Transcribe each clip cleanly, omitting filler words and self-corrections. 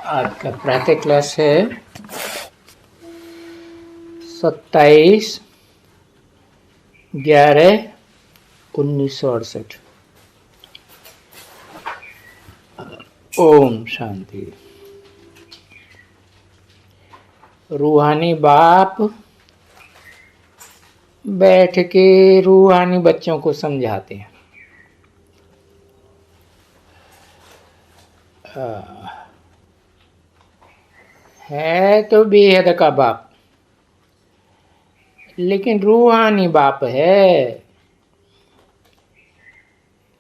आज का प्रातः क्लास है 27/11/1968। ओम शांति। रूहानी बाप बैठ के रूहानी बच्चों को समझाते हैं। है तो बेहद का बाप, लेकिन रूहानी बाप है,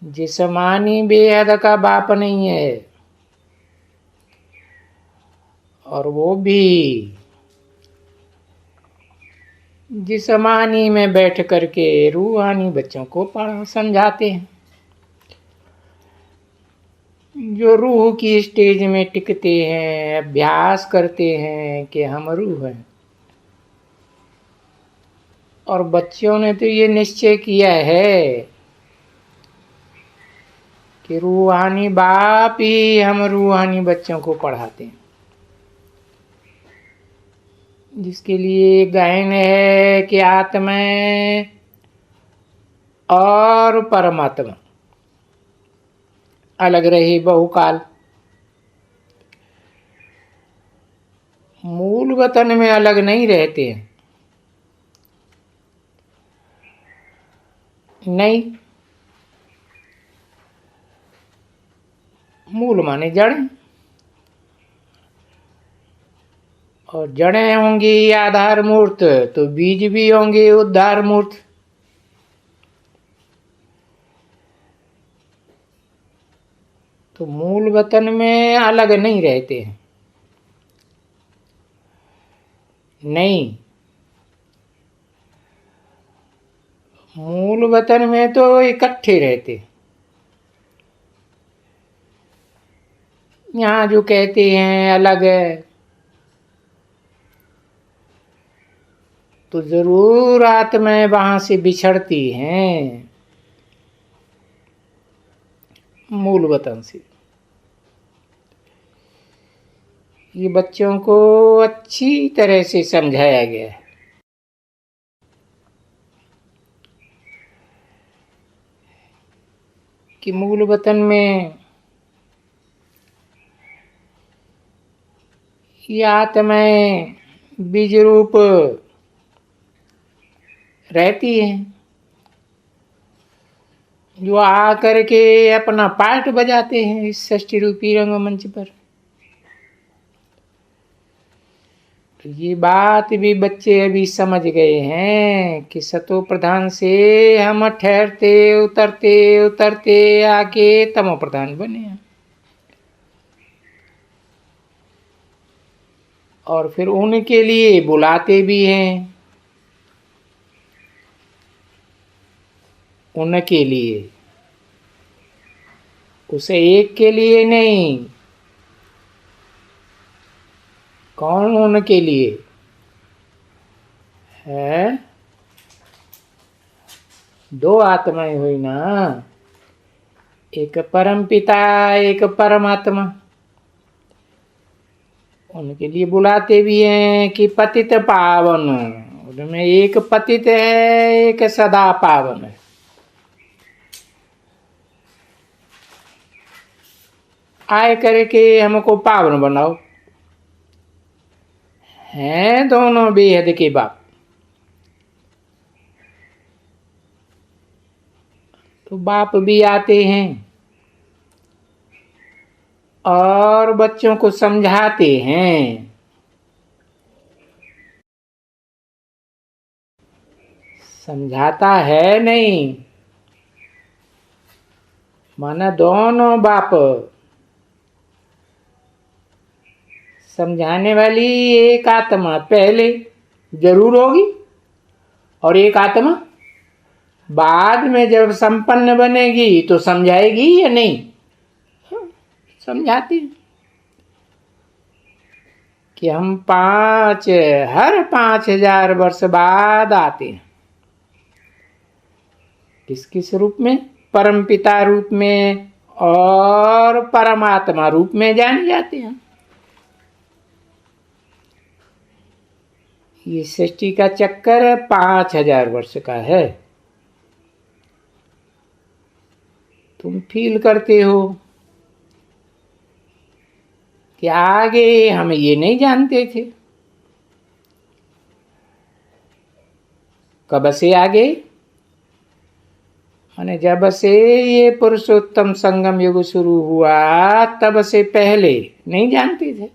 जिस्मानी बेहद का बाप नहीं है। और वो भी जिस्मानी में बैठ करके रूहानी बच्चों को पढ़ा समझाते हैं। जो रूह की स्टेज में टिकते हैं, अभ्यास करते हैं कि हम रूह हैं। और बच्चों ने तो ये निश्चय किया है कि रूहानी बाप ही हम रूहानी बच्चों को पढ़ाते हैं, जिसके लिए गायन है कि आत्मा और परमात्मा अलग रहे बहुकाल। मूल वतन में अलग नहीं रहते हैं। नहीं, मूल माने जड़, और जड़ें होंगी आधार मूर्त तो बीज भी होंगे उद्धार मूर्त। तो मूल वतन में अलग नहीं रहते हैं। नहीं, मूल वतन में तो इकट्ठे रहते। यहाँ जो कहते हैं अलग है, तो जरूर आत्माएं वहां से बिछड़ती हैं मूल वतन से। ये बच्चों को अच्छी तरह से समझाया गया है कि मूल वतन में ये आत्माएं बीज रूप रहती हैं, जो आकर के अपना पार्ट बजाते हैं इस सृष्टि रूपी रंगमंच पर। तो ये बात भी बच्चे अभी समझ गए हैं कि सतो प्रधान से हम ठहरते उतरते उतरते आके तमो प्रधान बने हैं। और फिर उनके लिए बुलाते भी हैं, उनके लिए, उसे एक के लिए नहीं। कौन उनके लिए है? दो आत्माएं हुई ना, एक परम पिता एक परमात्मा। उनके लिए बुलाते भी हैं कि पतित पावन। उनमें एक पतित है, एक सदा पावन है। आए करके हमको पावन बनाओ। हैं दोनों बेहद के बाप। तो बाप भी आते हैं और बच्चों को समझाते हैं। समझाता है नहीं, माना दोनों बाप। समझाने वाली एक आत्मा पहले जरूर होगी, और एक आत्मा बाद में जब संपन्न बनेगी तो समझाएगी या नहीं? समझाती कि हम हर 5000 वर्ष बाद आते हैं। किस किस रूप में? परम पिता रूप में और परमात्मा रूप में जाने जाते हैं। ये सृष्टि का चक्कर 5000 वर्ष का है। तुम फील करते हो कि आगे हम ये नहीं जानते थे। कब से आगे? माने जब से ये पुरुषोत्तम संगम युग शुरू हुआ तब से पहले नहीं जानते थे।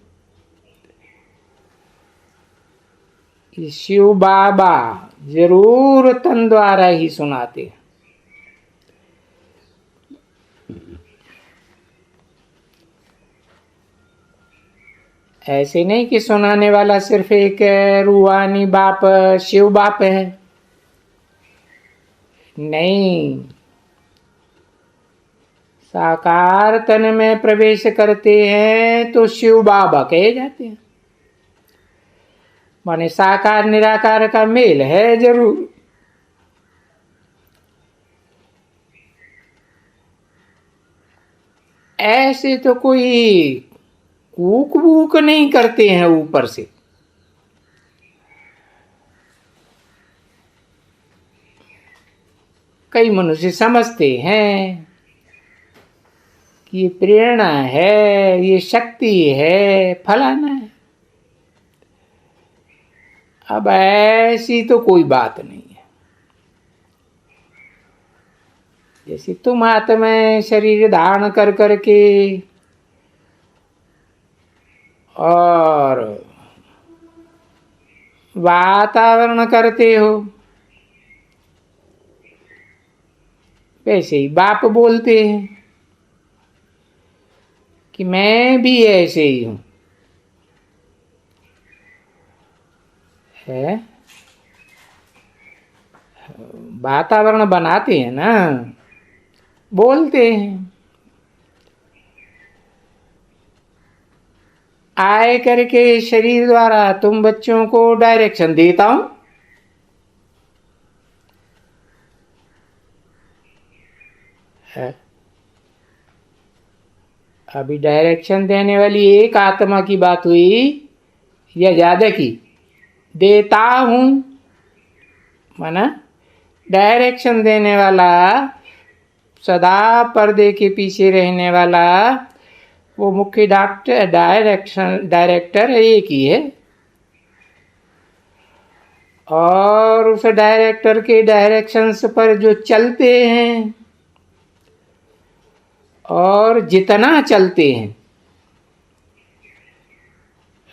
ये शिव बाबा जरूर तन द्वारा ही सुनाते हैं। ऐसे नहीं कि सुनाने वाला सिर्फ एक रूहानी बाप शिव बाप है, नहीं। साकार तन में प्रवेश करते हैं तो शिव बाबा कहे जाते हैं। माने साकार निराकार का मेल है जरूर। ऐसे तो कोई कूक वूक नहीं करते हैं ऊपर से। कई मनुष्य समझते हैं कि ये प्रेरणा है, ये शक्ति है, फलाना है। अब ऐसी तो कोई बात नहीं है। जैसे तुम आत्मा शरीर धारण कर करके और वातावरण करते हो, वैसे ही बाप बोलते हैं कि मैं भी ऐसे ही हूं। है वातावरण बनाते हैं ना, बोलते हैं। आए करके शरीर द्वारा तुम बच्चों को डायरेक्शन देता हूं। है अभी डायरेक्शन देने वाली एक आत्मा की बात हुई या ज्यादा की? देता हूं माना डायरेक्शन देने वाला, सदा पर्दे के पीछे रहने वाला वो मुख्य डायरेक्टर एक ही है। और उस डायरेक्टर के डायरेक्शंस पर जो चलते हैं और जितना चलते हैं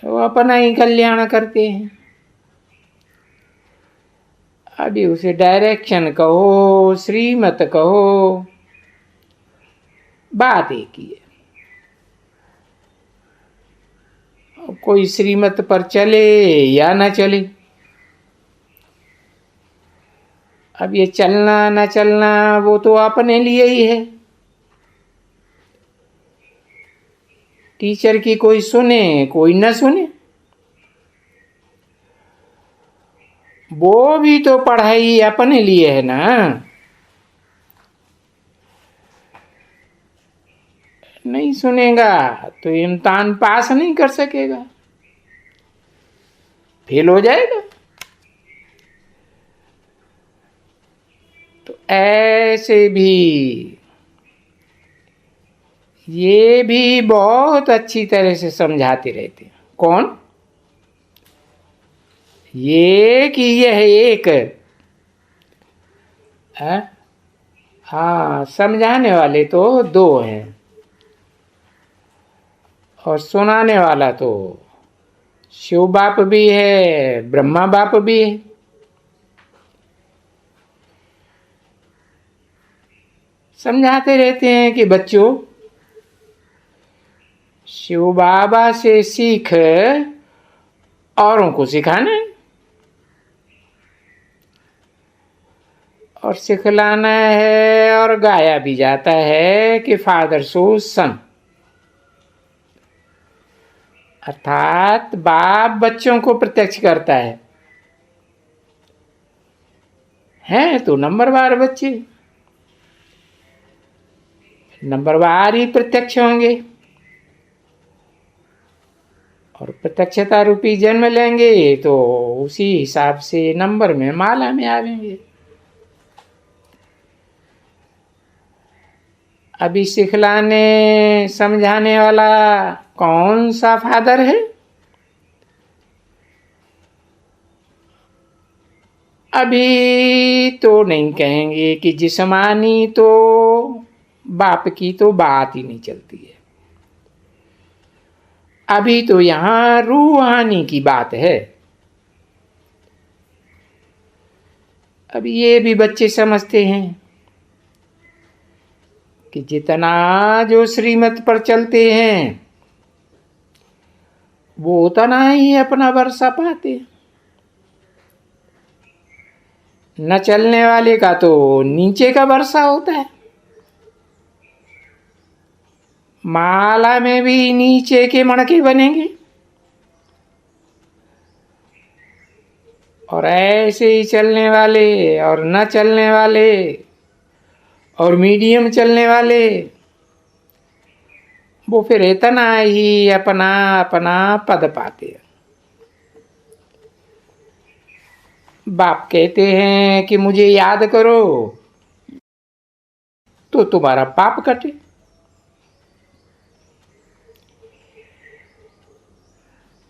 वो अपना ही कल्याण करते हैं। अभी उसे डायरेक्शन कहो, श्रीमत कहो, बात एक ही है। कोई श्रीमत पर चले या ना चले, अब ये चलना ना चलना वो तो अपने लिए ही है। टीचर की कोई सुने कोई न सुने, वो भी तो पढ़ाई अपने लिए है ना। नहीं सुनेगा तो इम्तिहान पास नहीं कर सकेगा, फेल हो जाएगा। तो ऐसे भी ये भी बहुत अच्छी तरह से समझाते रहते हैं। कौन? ये कि यह एक है। हाँ, समझाने वाले तो दो हैं और सुनाने वाला तो शिव बाप भी है, ब्रह्मा बाप भी है। समझाते रहते हैं कि बच्चों शिव बाबा से सीख औरों को सिखाना है और सिखलाना है। और गाया भी जाता है कि फादर सो सन, अर्थात बाप बच्चों को प्रत्यक्ष करता है। हैं तो नंबरवार बच्चे नंबरवार ही प्रत्यक्ष होंगे और प्रत्यक्षता रूपी जन्म लेंगे तो उसी हिसाब से नंबर में माला में आवेंगे। अभी सिखलाने समझाने वाला कौन सा फादर है? अभी तो नहीं कहेंगे कि जिस्मानी तो बाप की तो बात ही नहीं चलती है। अभी तो यहाँ रूहानी की बात है। अब ये भी बच्चे समझते हैं कि जितना जो श्रीमत पर चलते हैं वो उतना ही अपना वर्षा पाते हैं। न चलने वाले का तो नीचे का वर्षा होता है। माला में भी नीचे के मणके बनेंगे और ऐसे ही चलने वाले और न चलने वाले और मीडियम चलने वाले वो फिर इतना ही अपना अपना पद पाते हैं। बाप कहते हैं कि मुझे याद करो तो तुम्हारा पाप कटे।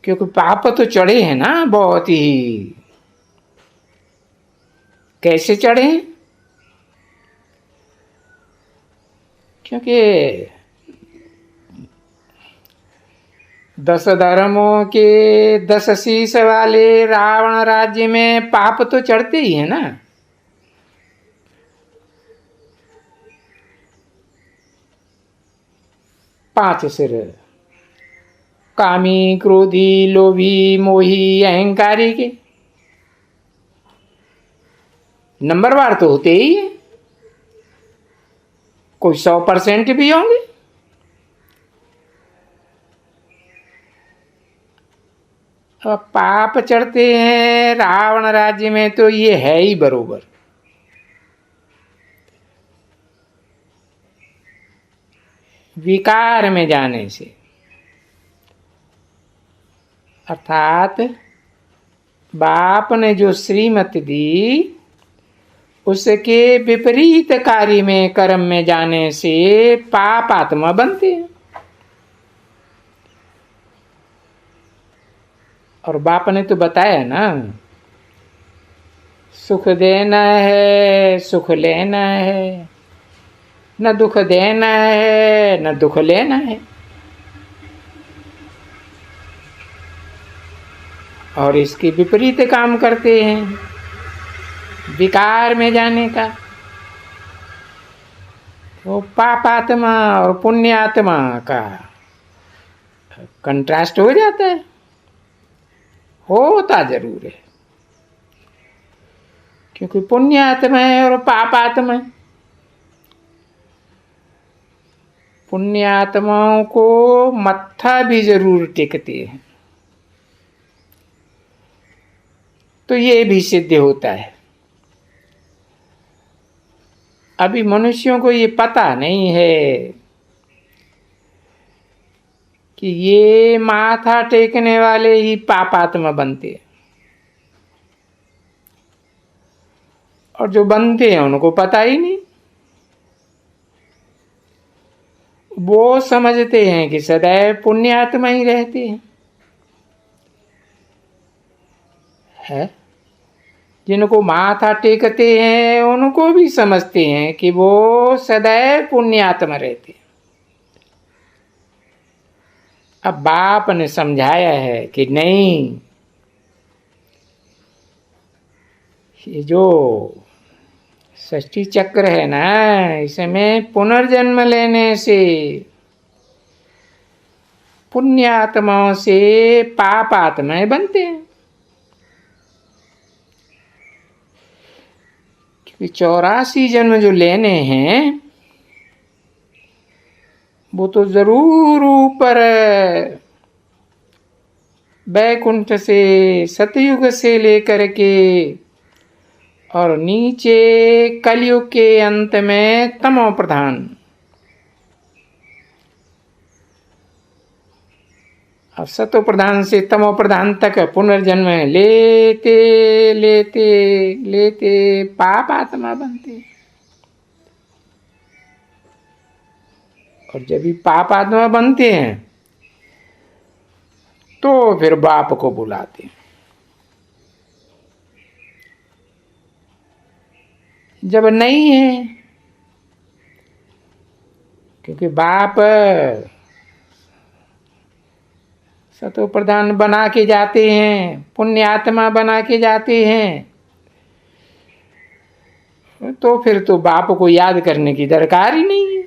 क्योंकि पाप तो चढ़े हैं ना बहुत ही। कैसे चढ़े? क्योंकि 10 धर्मों के 10 शीश वाले रावण राज्य में पाप तो चढ़ते ही है ना। पांच सिर, कामी, क्रोधी, लोभी, मोही, अहंकारी के नंबरवार तो होते ही है। कोई 100% भी होंगे। अब पाप चढ़ते हैं रावण राज्य में तो ये है ही बरोबर। विकार में जाने से, अर्थात बाप ने जो श्रीमत दी उसके विपरीत कार्य में कर्म में जाने से पाप आत्मा बनते हैं। और बाप ने तो बताया ना, सुख देना है सुख लेना है, न दुख देना है न दुख लेना है। और इसके विपरीत काम करते हैं विकार में जाने का। वो पाप आत्मा और पुण्य आत्मा का कंट्रास्ट हो जाता है। होता जरूर है, क्योंकि पुण्य आत्मा है और पाप आत्मा है। पुण्य आत्माओं को मत्था भी जरूर टेकते हैं तो ये भी सिद्ध होता है। अभी मनुष्यों को ये पता नहीं है कि ये माथा टेकने वाले ही पापात्मा बनते हैं और जो बनते हैं उनको पता ही नहीं। वो समझते हैं कि सदैव पुण्यात्मा ही रहते हैं। है जिनको माथा टेकते हैं उनको भी समझते हैं कि वो सदैव पुण्यात्मा रहते हैं। अब बाप ने समझाया है कि नहीं, ये जो षष्ठी चक्र है ना, इसमें पुनर्जन्म लेने से पुण्यात्माओं से पाप आत्माएं बनते हैं। 84 जन्म जो लेने हैं वो तो जरूर ऊपर बैकुंठ से सतयुग से लेकर के और नीचे कलयुग के अंत में तमो प्रधान अब सतो प्रधान से तमो प्रधान तक पुनर्जन्म लेते लेते लेते पाप आत्मा बनते। और जब भी पाप आत्मा बनते हैं तो फिर बाप को बुलाते हैं। जब नहीं है, क्योंकि बाप सतो प्रधान बना के जाते हैं, पुण्य आत्मा बना के जाते हैं, तो फिर तो बाप को याद करने की दरकार ही नहीं है।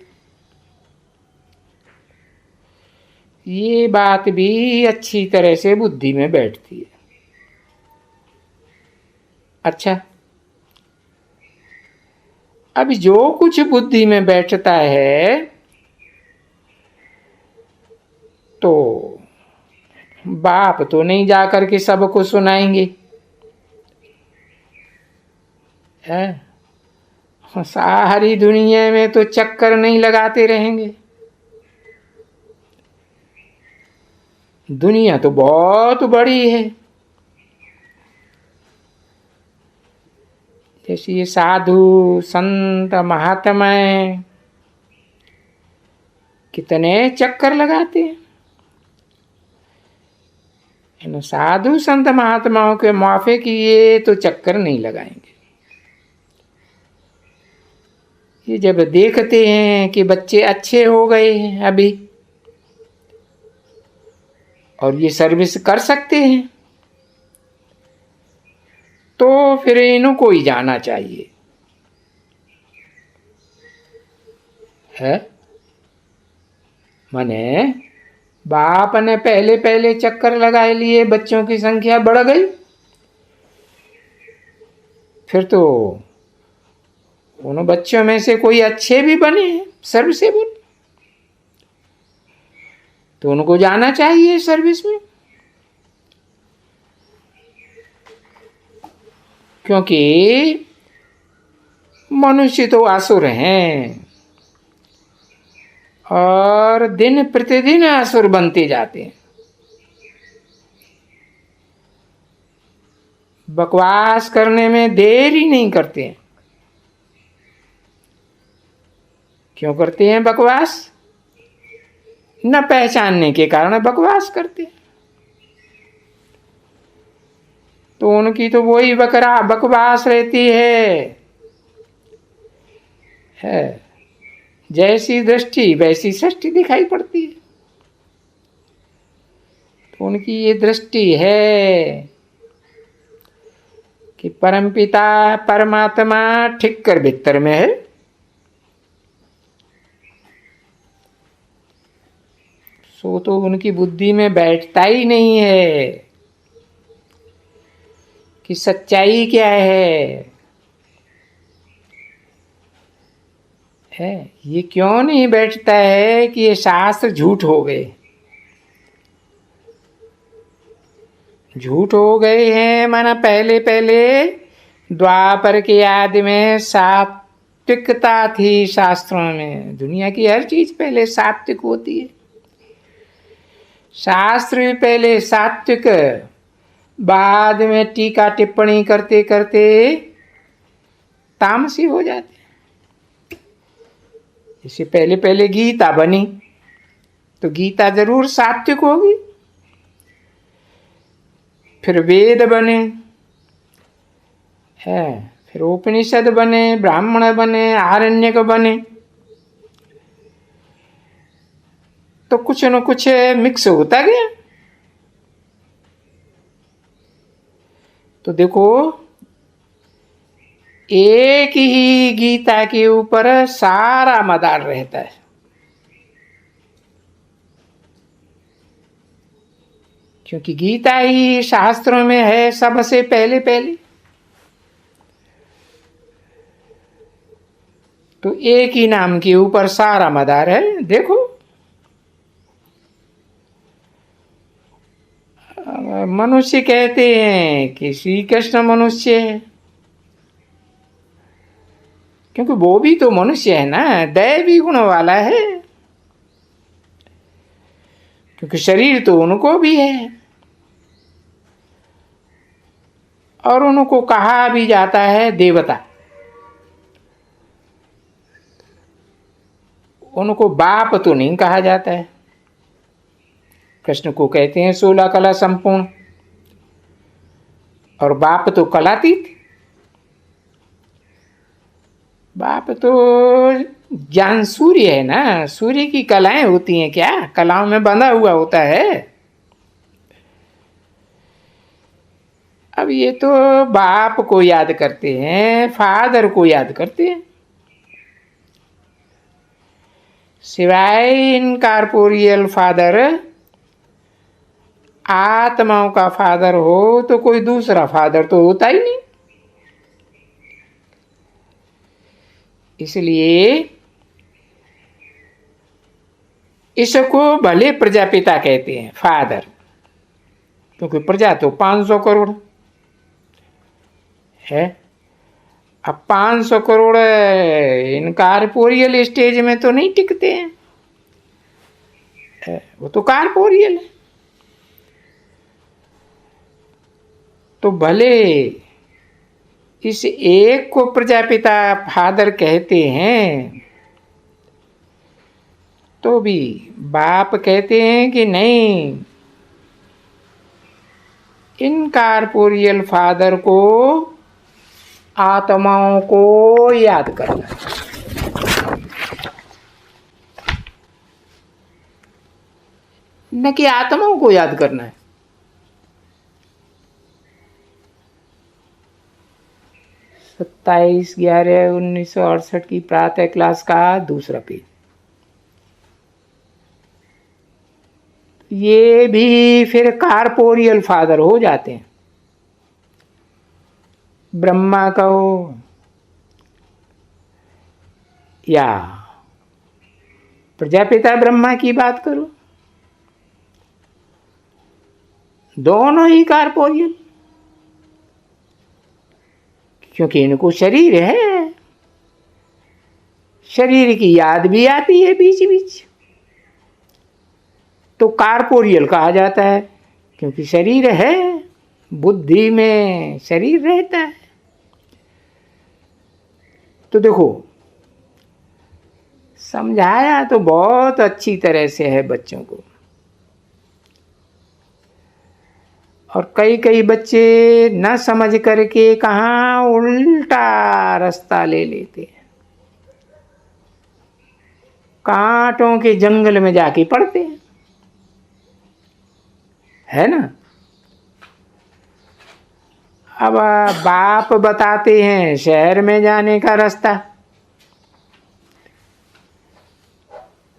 ये बात भी अच्छी तरह से बुद्धि में बैठती है। अच्छा, अब जो कुछ बुद्धि में बैठता है तो बाप तो नहीं जा करके सबको सुनाएंगे, है? सारी दुनिया में तो चक्कर नहीं लगाते रहेंगे। दुनिया तो बहुत बड़ी है। जैसे ये साधु संत महात्मा कितने चक्कर लगाते हैं। इन साधु संत महात्माओं के माफे की ये तो चक्कर नहीं लगाएंगे। ये जब देखते हैं कि बच्चे अच्छे हो गए हैं अभी और ये सर्विस कर सकते हैं तो फिर इनको ही जाना चाहिए, है? माने बाप ने पहले पहले चक्कर लगाए लिए, बच्चों की संख्या बढ़ गई, फिर तो उन बच्चों में से कोई अच्छे भी बने हैं, सर्विसेबल, तो उनको जाना चाहिए सर्विस में। क्योंकि मनुष्य तो असुर हैं और दिन प्रतिदिन असुर बनते जाते हैं। बकवास करने में देर ही नहीं करते हैं। क्यों करते हैं बकवास? न पहचानने के कारण बकवास करते हैं। तो उनकी तो वही बकवास रहती है। जैसी दृष्टि वैसी सृष्टि दिखाई पड़ती है। तो उनकी ये दृष्टि है कि परमपिता परमात्मा ठीक कर भीतर में है। सो तो उनकी बुद्धि में बैठता ही नहीं है कि सच्चाई क्या है। ये क्यों नहीं बैठता है कि ये शास्त्र झूठ हो गए, झूठ हो गए हैं। माना पहले पहले द्वापर के आदि में सात्विकता थी शास्त्रों में। दुनिया की हर चीज पहले सात्विक होती है। शास्त्र भी पहले सात्विक, बाद में टीका टिप्पणी करते करते तामसी हो जाते। इससे पहले पहले गीता बनी तो गीता जरूर सात्विक होगी। फिर वेद बने, फिर उपनिषद बने, ब्राह्मण बने, आरण्यक बने, तो कुछ न कुछ मिक्स होता गया। तो देखो, एक ही गीता के ऊपर सारा मदार रहता है। क्योंकि गीता ही शास्त्रों में है सबसे पहले पहले। तो एक ही नाम के ऊपर सारा मदार है। देखो, मनुष्य कहते हैं कि श्री कृष्ण मनुष्य है, क्योंकि वो भी तो मनुष्य है ना, दैवी गुण वाला है। क्योंकि शरीर तो उनको भी है, और उनको कहा भी जाता है देवता। उनको बाप तो नहीं कहा जाता है। कृष्ण को कहते हैं 16 कला संपूर्ण, और बाप तो कलातीत। बाप तो ज्ञान सूर्य है ना, सूर्य की कलाएं होती हैं क्या, कलाओं में बंधा हुआ होता है। अब ये तो बाप को याद करते हैं, फादर को याद करते हैं, सिवाय इनकॉर्पोरियल फादर, आत्माओं का फादर हो तो कोई दूसरा फादर तो होता ही नहीं। इसलिए इसको भले प्रजापिता कहते हैं, फादर, क्योंकि प्रजा तो 500 करोड़ है। अब 500 करोड़ इनकॉर्पोरियल स्टेज में तो नहीं टिकते हैं, वो तो कॉर्पोरियल है। तो भले इस एक को प्रजापिता फादर कहते हैं, तो भी बाप कहते हैं कि नहीं, इनकॉर्पोरियल फादर को आत्माओं को याद करना है। न कि आत्माओं को याद करना है। 27/11/1968 की प्रातः क्लास का दूसरा पेज। ये भी फिर कॉर्पोरियल फादर हो जाते हैं। ब्रह्मा कहो या प्रजापिता ब्रह्मा की बात करो, दोनों ही कॉर्पोरियल, क्योंकि इनको शरीर है, शरीर की याद भी आती है बीच बीच, तो कॉर्पोरियल कहा जाता है, क्योंकि शरीर है, बुद्धि में शरीर रहता है। तो देखो, समझाया तो बहुत अच्छी तरह से है बच्चों को, और कई कई बच्चे न समझ करके कहाँ उल्टा रास्ता ले लेते हैं, कांटों के जंगल में जाके पड़ते हैं, है ना। अब बाप बताते हैं शहर में जाने का रास्ता,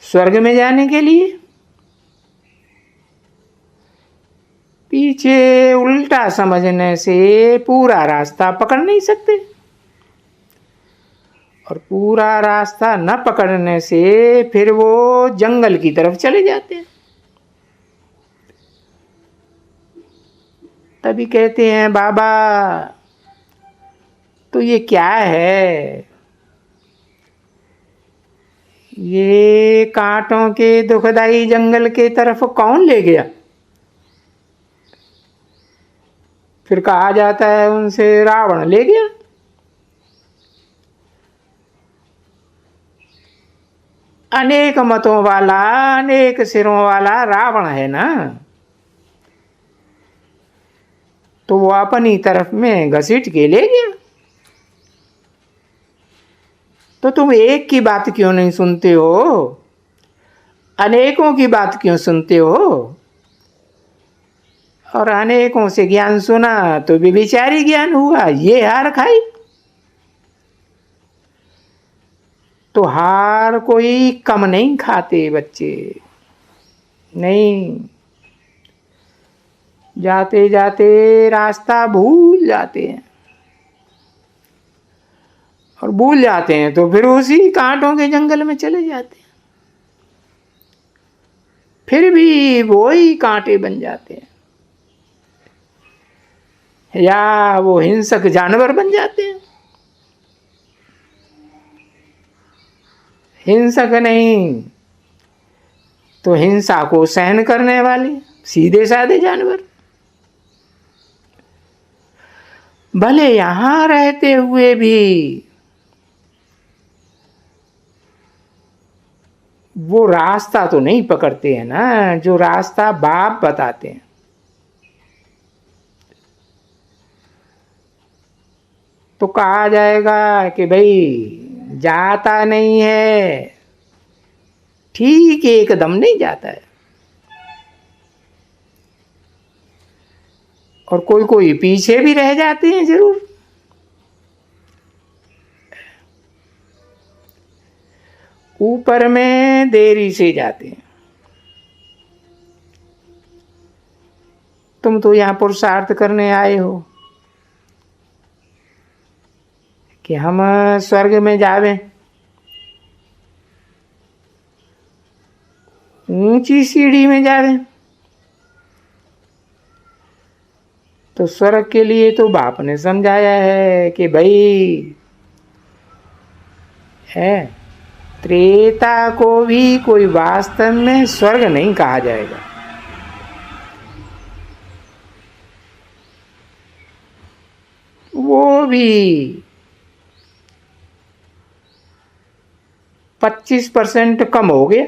स्वर्ग में जाने के लिए, पीछे उल्टा समझने से पूरा रास्ता पकड़ नहीं सकते, और पूरा रास्ता न पकड़ने से फिर वो जंगल की तरफ चले जाते हैं। तभी कहते हैं बाबा तो ये क्या है, ये कांटों के दुखदाई जंगल के तरफ कौन ले गया। फिर कहा जाता है उनसे रावण ले गया। अनेक मतों वाला, अनेक सिरों वाला रावण है ना, तो वो अपनी तरफ में घसीट के ले गया। तो तुम एक की बात क्यों नहीं सुनते हो, अनेकों की बात क्यों सुनते हो, और अनेकों से ज्ञान सुना तो व्यभिचारी ज्ञान हुआ, ये हार खाई। तो हार कोई कम नहीं खाते बच्चे, नहीं, जाते जाते रास्ता भूल जाते हैं, और भूल जाते हैं तो फिर उसी कांटों के जंगल में चले जाते हैं, फिर भी वही कांटे बन जाते हैं, या वो हिंसक जानवर बन जाते हैं। हिंसक नहीं, तो हिंसा को सहन करने वाले सीधे साधे जानवर, भले यहां रहते हुए भी वो रास्ता तो नहीं पकड़ते हैं ना जो रास्ता बाप बताते हैं। तो कहा जाएगा कि भाई जाता नहीं है, ठीक एकदम नहीं जाता है। और कोई कोई पीछे भी रह जाते हैं जरूर। ऊपर में देरी से जाते हैं। तुम तो यहां पुरुषार्थ करने आए हो कि हम स्वर्ग में जावें, ऊंची सीढ़ी में जावें। तो स्वर्ग के लिए तो बाप ने समझाया है कि भाई है त्रेता को भी कोई वास्तव में स्वर्ग नहीं कहा जाएगा। वो भी 25% कम हो गया।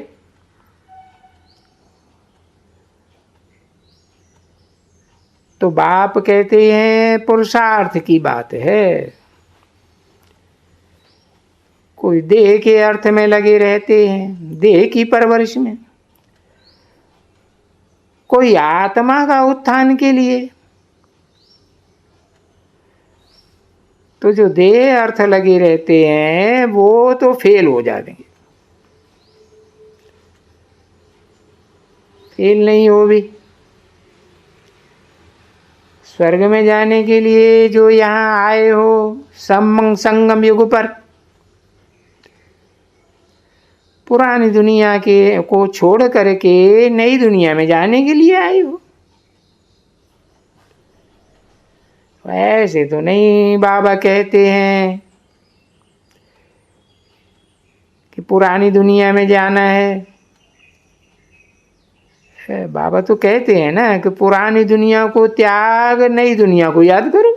तो बाप कहते हैं पुरुषार्थ की बात है। कोई देह के अर्थ में लगे रहते हैं, देह की परवरिश में, कोई आत्मा का उत्थान के लिए। तो जो देह अर्थ लगे रहते हैं वो तो फेल हो जाएंगे। फेल नहीं हो भी। स्वर्ग में जाने के लिए जो यहाँ आए हो संगम युग पर, पुरानी दुनिया के को छोड़ करके नई दुनिया में जाने के लिए आए हो। ऐसे तो नहीं बाबा कहते हैं कि पुरानी दुनिया में जाना है। बाबा तो कहते हैं ना कि पुरानी दुनिया को त्याग, नई दुनिया को याद करो।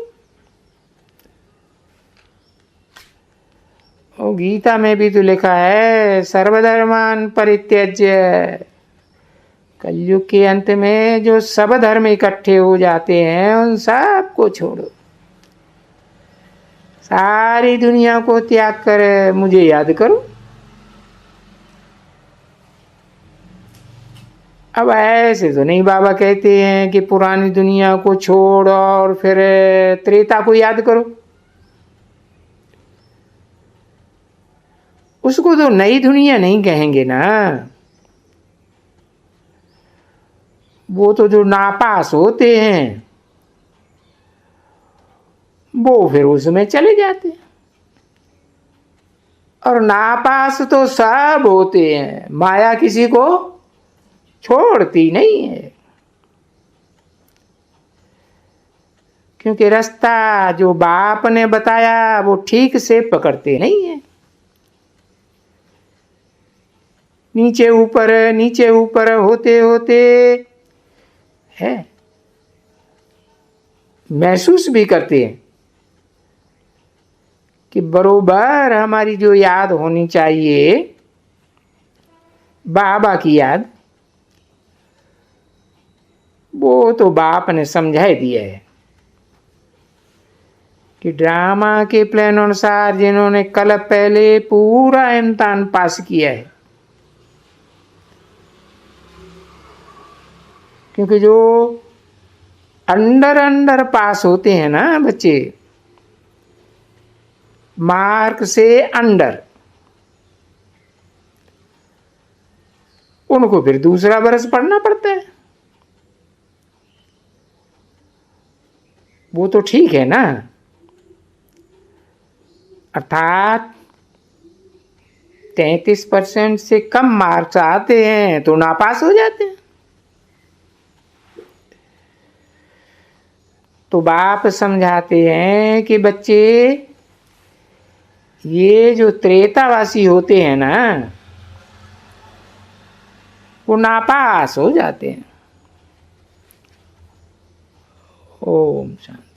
और गीता में भी तो लिखा है सर्वधर्मान परित्यज्य। कलयुग के अंत में जो सब धर्म इकट्ठे हो जाते हैं उन सब को छोड़ो, सारी दुनिया को त्याग कर मुझे याद करो। अब ऐसे तो नहीं बाबा कहते हैं कि पुरानी दुनिया को छोड़ और फिर त्रेता को याद करो। उसको तो नई दुनिया नहीं कहेंगे ना। वो तो जो नापास होते हैं वो फिर उसमें चले जाते हैं। और नापास तो सब होते हैं, माया किसी को छोड़ती नहीं है। क्योंकि रास्ता जो बाप ने बताया वो ठीक से पकड़ते नहीं है। नीचे ऊपर होते होते है महसूस भी करते हैं कि बरोबर हमारी जो याद होनी चाहिए बाबा की याद, वो तो बाप ने समझा दिया है कि ड्रामा के प्लान अनुसार जिन्होंने कल पहले पूरा इम्तिहान पास किया है। क्योंकि जो अंडर पास होते हैं ना बच्चे, मार्क से अंडर, उनको फिर दूसरा बरस पढ़ना पड़ता है। वो तो ठीक है ना। अर्थात 33% से कम मार्क्स आते हैं तो नापास हो जाते हैं। तो बाप समझाते हैं कि बच्चे ये जो त्रेतावासी होते हैं ना, वो नापास हो जाते हैं। ओम शांति।